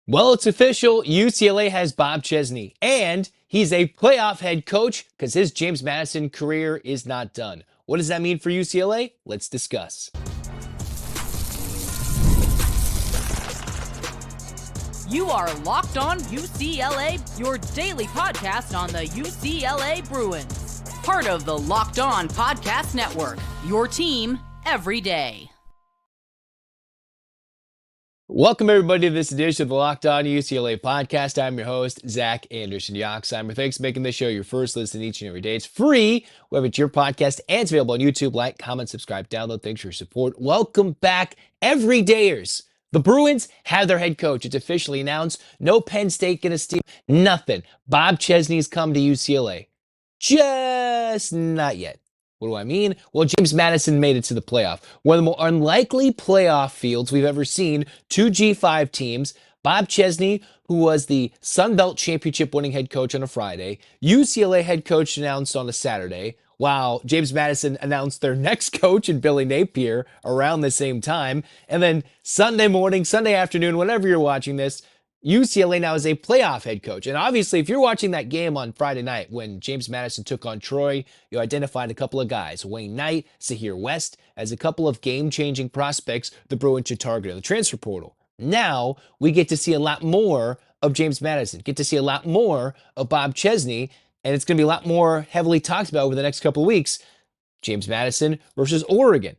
Well, it's official. UCLA has Bob Chesney, and he's a playoff head coach because his James Madison career is not done. What does that mean for UCLA? Let's discuss. You are Locked On UCLA, your daily podcast on the UCLA Bruins. Part of the Locked On Podcast Network, your team every day. Welcome, everybody, to this edition of the Locked On UCLA podcast. I'm your host, Zach Anderson-Yoxsimer. Thanks for making this show your first listen each and every day. It's free, whether it's your podcast, and it's available on YouTube. Like, comment, subscribe, download. Thanks for your support. Welcome back, everydayers. The Bruins have their head coach. It's officially announced. No Penn State gonna steal. Nothing. Bob Chesney's come to UCLA. Just not yet. What do I mean? Well, James Madison made it to the playoff. One of the more unlikely playoff fields we've ever seen. Two G5 teams. Bob Chesney, who was the Sun Belt Championship winning head coach on a Friday. UCLA head coach announced on a Saturday. Wow, James Madison announced their next coach in Billy Napier around the same time. And then Sunday morning, Sunday afternoon, whenever you're watching this, UCLA now is a playoff head coach. And obviously, if you're watching that game on Friday night when James Madison took on Troy, you identified a couple of guys, Wayne Knight, Sahir West, as a couple of game-changing prospects the Bruins should target in the transfer portal. Now, we get to see a lot more of James Madison, get to see a lot more of Bob Chesney, and it's going to be a lot more heavily talked about over the next couple of weeks. James Madison versus Oregon.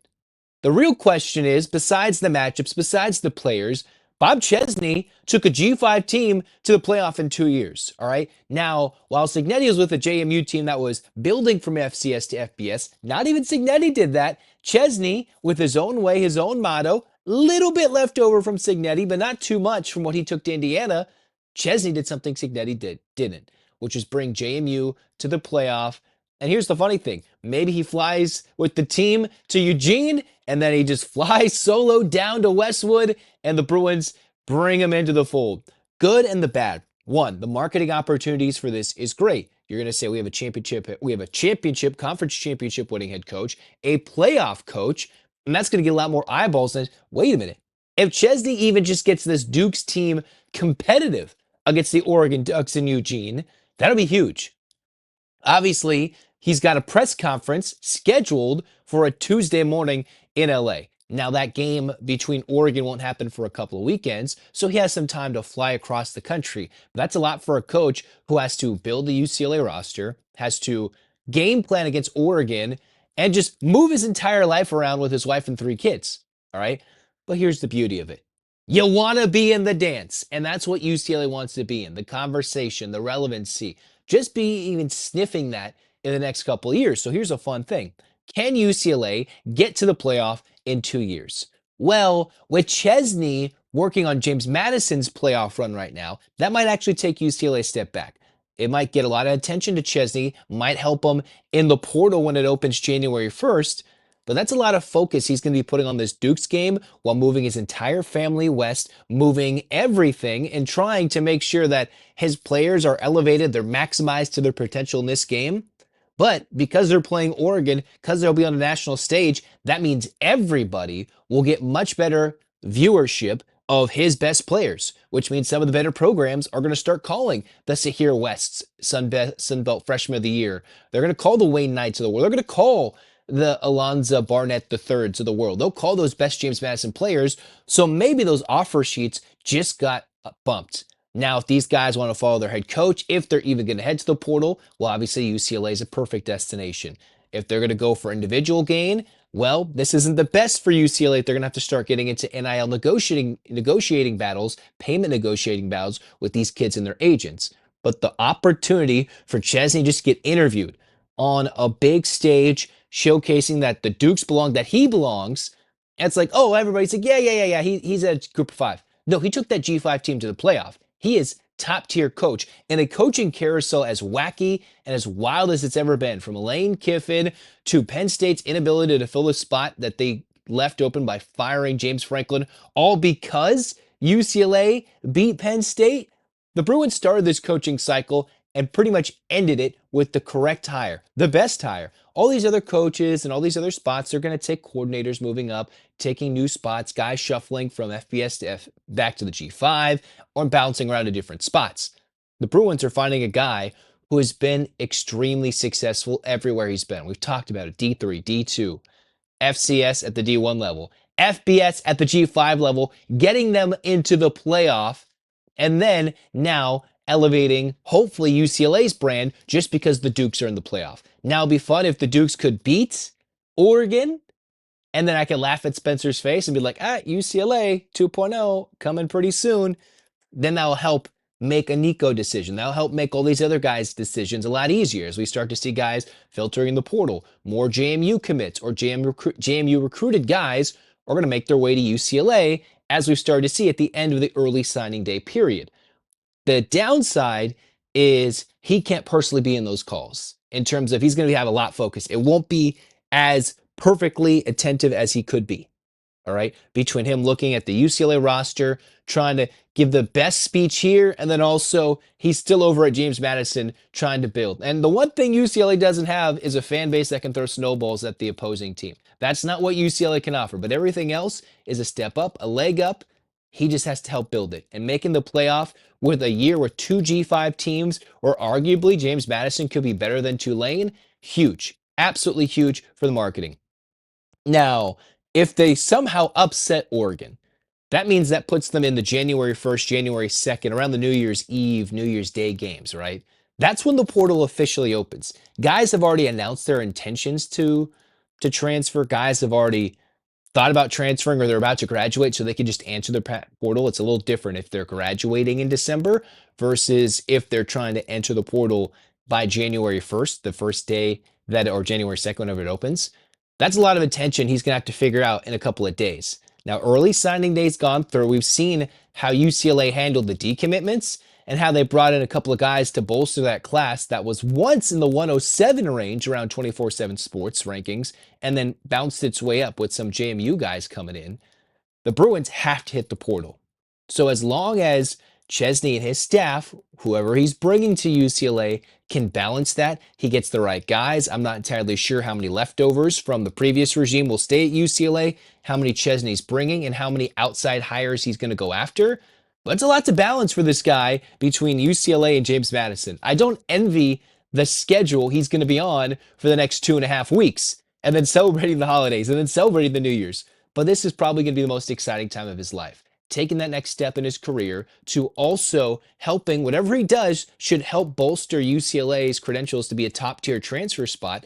The real question is, besides the matchups, besides the players, Bob Chesney took a G5 team to the playoff in 2 years, all right? Now, while Cignetti was with a JMU team that was building from FCS to FBS, not even Cignetti did that. Chesney, with his own way, his own motto, little bit left over from Cignetti, but not too much from what he took to Indiana. Chesney did something Cignetti didn't, which is bring JMU to the playoff. And here's the funny thing. Maybe he flies with the team to Eugene, and then he just flies solo down to Westwood, and the Bruins bring him into the fold. Good and the bad. One, the marketing opportunities for this is great. You're going to say we have a championship, conference championship winning head coach, a playoff coach, and that's going to get a lot more eyeballs than, wait a minute. If Chesney even just gets this Dukes team competitive against the Oregon Ducks in Eugene, that'll be huge. Obviously, he's got a press conference scheduled for a Tuesday morning in LA. Now, that game between Oregon won't happen for a couple of weekends, so he has some time to fly across the country. But that's a lot for a coach who has to build the UCLA roster, has to game plan against Oregon, and just move his entire life around with his wife and 3 kids. All right? But here's the beauty of it. You want to be in the dance, and that's what UCLA wants to be in, the conversation, the relevancy. Just be even sniffing that in the next couple of years. So here's a fun thing. Can UCLA get to the playoff in 2 years? Well, with Chesney working on James Madison's playoff run right now, that might actually take UCLA a step back. It might get a lot of attention to Chesney, might help him in the portal when it opens January 1st, but that's a lot of focus he's going to be putting on this Dukes game while moving his entire family west, moving everything and trying to make sure that his players are elevated, they're maximized to their potential in this game. But because they're playing Oregon, because they'll be on a national stage, that means everybody will get much better viewership of his best players, which means some of the better programs are going to start calling the Sahir West's Sun Belt Freshman of the Year. They're going to call the Wayne Knights of the world. They're going to call the Alonza Barnett IIIs of the world. They'll call those best James Madison players. So maybe those offer sheets just got bumped. Now, if these guys want to follow their head coach, if they're even going to head to the portal, well, obviously UCLA is a perfect destination. If they're going to go for individual gain, well, this isn't the best for UCLA. They're going to have to start getting into NIL negotiating battles, payment negotiating battles with these kids and their agents. But the opportunity for Chesney just to get interviewed on a big stage, showcasing that the Dukes belong, that he belongs, and it's like, oh, everybody's like, yeah, he's a group of 5. No, he took that G5 team to the playoff. He is top-tier coach in a coaching carousel as wacky and as wild as it's ever been, from Lane Kiffin to Penn State's inability to fill the spot that they left open by firing James Franklin, all because UCLA beat Penn State. The Bruins started this coaching cycle and pretty much ended it with the correct hire, the best hire. all these other coaches and all these other spots are going to take coordinators moving up, taking new spots, guys shuffling from FBS to back to the G5 or bouncing around to different spots. The Bruins are finding a guy who has been extremely successful everywhere he's been. We've talked about it, D3, D2, FCS at the D1 level, FBS at the G5 level, getting them into the playoff, and then now elevating, hopefully, UCLA's brand just because the Dukes are in the playoff. Now it'd be fun if the Dukes could beat Oregon, and then I could laugh at Spencer's face and be like, UCLA 2.0 coming pretty soon. Then that'll help make a Nico decision. That'll help make all these other guys' decisions a lot easier as we start to see guys filtering the portal. More JMU commits or JMU recruited guys are going to make their way to UCLA as we've started to see at the end of the early signing day period. The downside is he can't personally be in those calls in terms of he's going to have a lot focused. It won't be as perfectly attentive as he could be. All right. Between him looking at the UCLA roster, trying to give the best speech here, and then also he's still over at James Madison trying to build. And the one thing UCLA doesn't have is a fan base that can throw snowballs at the opposing team. That's not what UCLA can offer, but everything else is a step up, a leg up. He just has to help build it. And making the playoff with a year with two G5 teams, or arguably James Madison could be better than Tulane, huge. Absolutely huge for the marketing. Now, if they somehow upset Oregon, that means that puts them in the January 1st, January 2nd, around the New Year's Eve, New Year's Day games, right? That's when the portal officially opens. Guys have already announced their intentions to transfer. Guys have already thought about transferring or they're about to graduate so they can just answer their portal. It's a little different if they're graduating in December versus if they're trying to enter the portal by January 1st, the first day that, or January 2nd, whenever it opens. That's a lot of attention he's going to have to figure out in a couple of days. Now, early signing day's gone through. We've seen how UCLA handled the decommitments and how they brought in a couple of guys to bolster that class that was once in the 107 range around 24/7 Sports rankings and then bounced its way up with some JMU guys coming in. The Bruins have to hit the portal. So as long as Chesney and his staff, whoever he's bringing to UCLA, can balance that, he gets the right guys. I'm not entirely sure how many leftovers from the previous regime will stay at UCLA, how many Chesney's bringing, and how many outside hires he's going to go after. But it's a lot to balance for this guy between UCLA and James Madison. I don't envy the schedule he's going to be on for the next 2.5 weeks, and then celebrating the holidays, and then celebrating the New Year's. But this is probably going to be the most exciting time of his life. Taking that next step in his career to also helping, whatever he does should help bolster UCLA's credentials to be a top-tier transfer spot.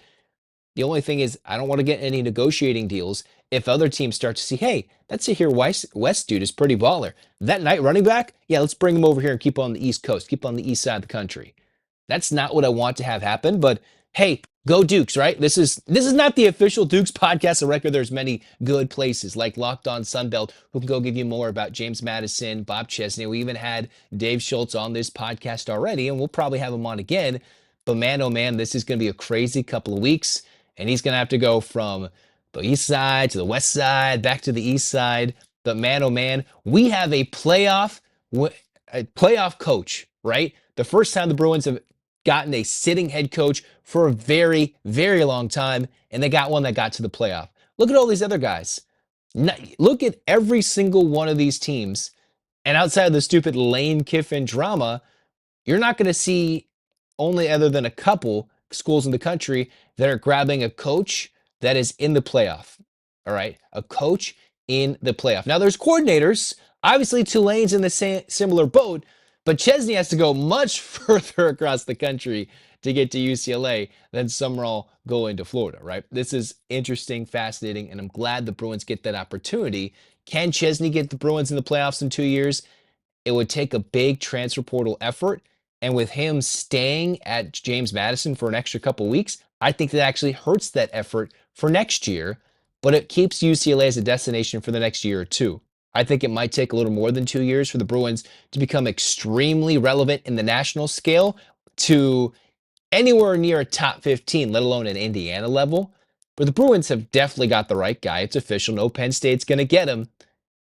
The only thing is, I don't want to get any negotiating deals if other teams start to see, hey, that Sahir West dude is pretty baller. That night running back, yeah, let's bring him over here and keep on the East Coast, keep on the east side of the country. That's not what I want to have happen, but hey, go Dukes, right? This is not the official Dukes podcast. A record, there's many good places like Locked On Sunbelt who can go give you more about James Madison, Bob Chesney. We even had Dave Schultz on this podcast already, and we'll probably have him on again. But man, oh man, this is going to be a crazy couple of weeks, and he's going to have to go from the east side to the west side, back to the east side. But man, oh man, we have a playoff coach, right? The first time the Bruins have gotten a sitting head coach for a very, very long time, and they got one that got to the playoff. Look at all these other guys. Look at every single one of these teams, and outside of the stupid Lane Kiffin drama, you're not going to see only other than a couple schools in the country that are grabbing a coach that is in the playoff. All right, a coach in the playoff. Now, there's coordinators. Obviously, Tulane's in the similar boat, but Chesney has to go much further across the country to get to UCLA than Summerall going to Florida, right? This is interesting, fascinating, and I'm glad the Bruins get that opportunity. Can Chesney get the Bruins in the playoffs in 2 years? It would take a big transfer portal effort, and with him staying at James Madison for an extra couple weeks, I think that actually hurts that effort for next year, but it keeps UCLA as a destination for the next year or two. I think it might take a little more than 2 years for the Bruins to become extremely relevant in the national scale to anywhere near a top 15, let alone an Indiana level. But the Bruins have definitely got the right guy. It's official. No Penn State's going to get him.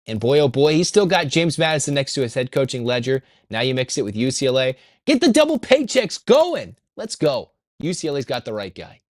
And boy, oh boy, he's still got James Madison next to his head coaching ledger. Now you mix it with UCLA. Get the double paychecks going. Let's go. UCLA's got the right guy.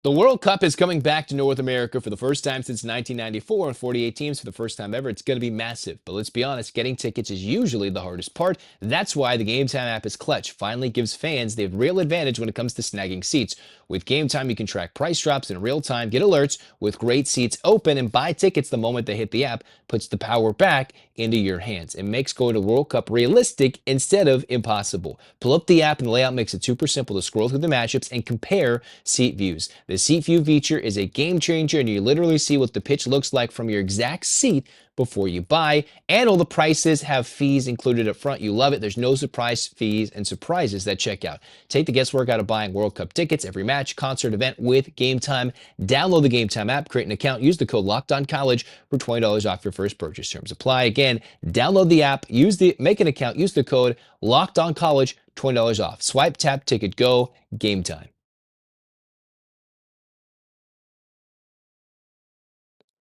The World Cup is coming back to North America for the first time since 1994 and 48 teams for the first time ever. It's going to be massive. But let's be honest, getting tickets is usually the hardest part. That's why the Game Time app is clutch. Finally gives fans the real advantage when it comes to snagging seats. With Game Time, you can track price drops in real time, get alerts with great seats open, and buy tickets the moment they hit the app. Puts the power back into your hands. It makes going to the World Cup realistic instead of impossible. Pull up the app and the layout makes it super simple to scroll through the matchups and compare seat views. The seat view feature is a game changer, and you literally see what the pitch looks like from your exact seat before you buy. And all the prices have fees included up front. You love it. There's no surprise fees and surprises at checkout. Take the guesswork out of buying World Cup tickets, every match, concert, event with Game Time. Download the Game Time app, create an account, use the code LOCKEDONCollege for $20 off your first purchase. Terms apply. Again, download the app, make an account, use the code LOCKEDONCollege, $20 off. Swipe, tap, ticket, go. Game Time.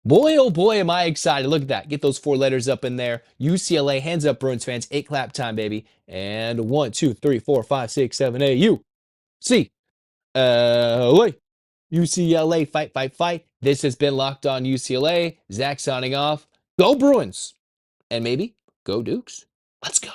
Boy, oh boy, am I excited. Look at that. Get those 4 letters up in there. UCLA, hands up, Bruins fans. 8 clap time, baby. And 1, 2, 3, 4, 5, 6, 7, 8. UCLA. UCLA, fight, fight, fight. This has been Locked On UCLA. Zach signing off. Go Bruins. And maybe go Dukes. Let's go.